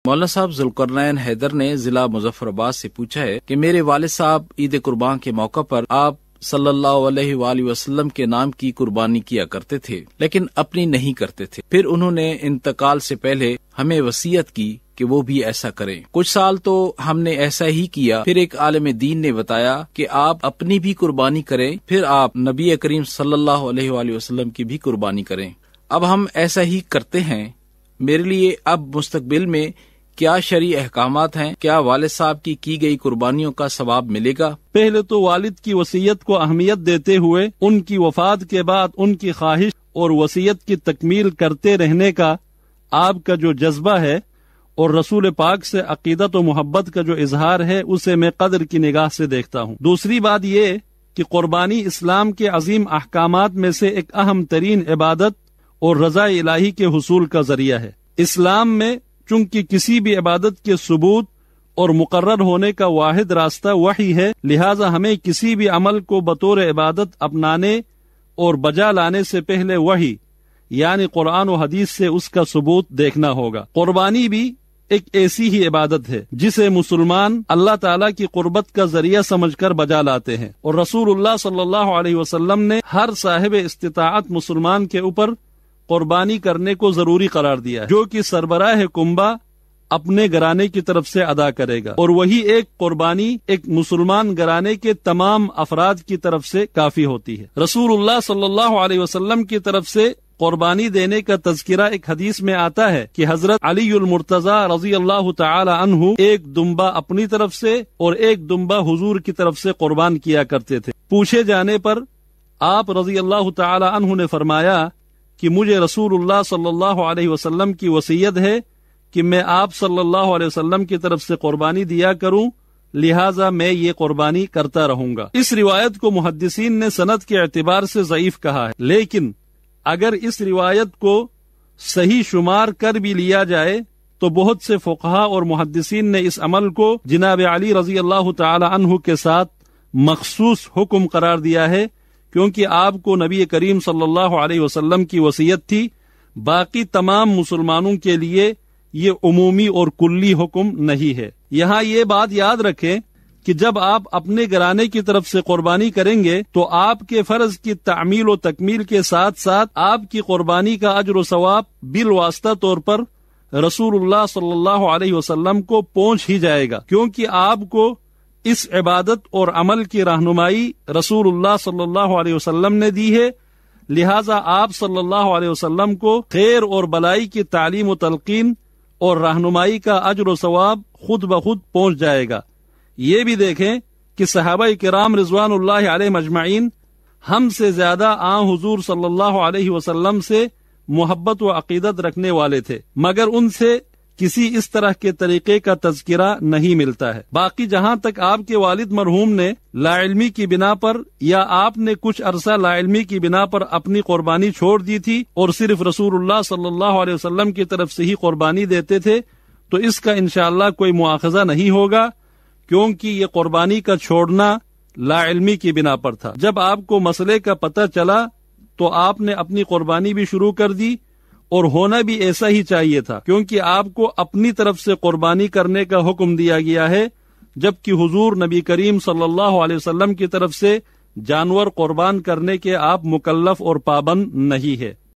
مولانا صاحب ذوالقرنین حیدر نے ضلع مظفر آباد سے پوچھا ہے کہ میرے والد صاحب عید قربان کے موقع پر آپ صلی اللہ علیہ وآلہ وسلم کے نام کی قربانی کیا کرتے تھے، لیکن اپنی نہیں کرتے تھے۔ پھر انہوں نے انتقال سے پہلے ہمیں وصیت کی کہ وہ بھی ایسا کریں۔ کچھ سال تو ہم نے ایسا ہی کیا، پھر ایک عالم دین نے بتایا کہ آپ اپنی بھی قربانی کریں، پھر آپ نبی کریم صلی اللہ علیہ وآلہ وسلم کی بھی قربانی کریں۔ اب ہم ایسا ہی کرتے ہیں۔ میرے لیے اب مستقبل میں کیا شرعی احکامات ہیں؟ کیا والد صاحب کی گئی قربانیوں کا ثواب ملے گا؟ پہلے تو والد کی وصیت کو اہمیت دیتے ہوئے ان کی وفات کے بعد ان کی خواہش اور وصیت کی تکمیل کرتے رہنے کا آپ کا جو جذبہ ہے اور رسول پاک سے عقیدت و محبت کا جو اظہار ہے، اسے میں قدر کی نگاہ سے دیکھتا ہوں۔ دوسری بات یہ کہ قربانی اسلام کے عظیم احکامات میں سے ایک اہم ترین عبادت اور رضا الہی کے حصول کا ذریعہ ہے۔ اسلام میں چونکہ کسی بھی عبادت کے ثبوت اور مقرر ہونے کا واحد راستہ وحی ہے، لہذا ہمیں کسی بھی عمل کو بطور عبادت اپنانے اور بجا لانے سے پہلے وحی یعنی قرآن و حدیث سے اس کا ثبوت دیکھنا ہوگا۔ قربانی بھی ایک ایسی ہی عبادت ہے جسے مسلمان اللہ تعالیٰ کی قربت کا ذریعہ سمجھ کر بجا لاتے ہیں، اور رسول اللہ صلی اللہ علیہ وسلم نے ہر صاحب استطاعت مسلمان کے اوپر قربانی کرنے کو ضروری قرار دیا ہے، جو کہ سربراہ کنبہ اپنے گھرانے کی طرف سے ادا کرے گا، اور وہی ایک قربانی ایک مسلمان گھرانے کے تمام افراد کی طرف سے کافی ہوتی ہے۔ رسول اللہ صلی اللہ علیہ وسلم کی طرف سے قربانی دینے کا تذکرہ ایک حدیث میں آتا ہے کہ حضرت علی المرتضی رضی اللہ تعالی عنہ ایک دمبا اپنی طرف سے اور ایک دمبا حضور کی طرف سے قربان کیا کرتے تھے۔ پوچھے جانے پر آپ رضی اللہ تعالی عنہ نے فرمایا کہ مجھے رسول اللہ صلی اللہ علیہ وسلم کی وصیت ہے کہ میں آپ صلی اللہ علیہ وسلم کی طرف سے قربانی دیا کروں، لہٰذا میں یہ قربانی کرتا رہوں گا۔ اس روایت کو محدثین نے سند کے اعتبار سے ضعیف کہا ہے، لیکن اگر اس روایت کو صحیح شمار کر بھی لیا جائے تو بہت سے فقہا اور محدثین نے اس عمل کو جناب علی رضی اللہ تعالی عنہ کے ساتھ مخصوص حکم قرار دیا ہے، کیونکہ آپ کو نبی کریم صلی اللہ علیہ وسلم کی وصیت تھی۔ باقی تمام مسلمانوں کے لیے یہ عمومی اور کلی حکم نہیں ہے۔ یہاں یہ بات یاد رکھیں کہ جب آپ اپنے گھرانے کی طرف سے قربانی کریں گے تو آپ کے فرض کی تعمیل و تکمیل کے ساتھ ساتھ آپ کی قربانی کا اجر و ثواب بالواسطہ طور پر رسول اللہ صلی اللہ علیہ وسلم کو پہنچ ہی جائے گا، کیونکہ آپ کو اس عبادت اور عمل کی رہنمائی رسول اللہ صلی اللہ علیہ وسلم نے دی ہے، لہٰذا آپ صلی اللہ علیہ وسلم کو خیر اور بلائی کی تعلیم و تلقین اور رہنمائی کا اجر و ثواب خود بخود پہنچ جائے گا۔ یہ بھی دیکھیں کہ صحابہ کرام رضوان اللہ علیہ مجمعین ہم سے زیادہ آن حضور صلی اللہ علیہ وسلم سے محبت و عقیدت رکھنے والے تھے، مگر ان سے کسی اس طرح کے طریقے کا تذکرہ نہیں ملتا ہے۔ باقی جہاں تک آپ کے والد مرحوم نے لا علمی کی بنا پر یا آپ نے کچھ عرصہ لا علمی کی بنا پر اپنی قربانی چھوڑ دی تھی اور صرف رسول اللہ صلی اللہ علیہ وسلم کی طرف سے ہی قربانی دیتے تھے، تو اس کا انشاءاللہ کوئی مواخذہ نہیں ہوگا، کیونکہ یہ قربانی کا چھوڑنا لا علمی کی بنا پر تھا۔ جب آپ کو مسئلے کا پتہ چلا تو آپ نے اپنی قربانی بھی شروع کر دی، اور ہونا بھی ایسا ہی چاہیے تھا، کیونکہ آپ کو اپنی طرف سے قربانی کرنے کا حکم دیا گیا ہے، جبکہ حضور نبی کریم صلی اللہ علیہ وسلم کی طرف سے جانور قربان کرنے کے آپ مکلف اور پابند نہیں ہے۔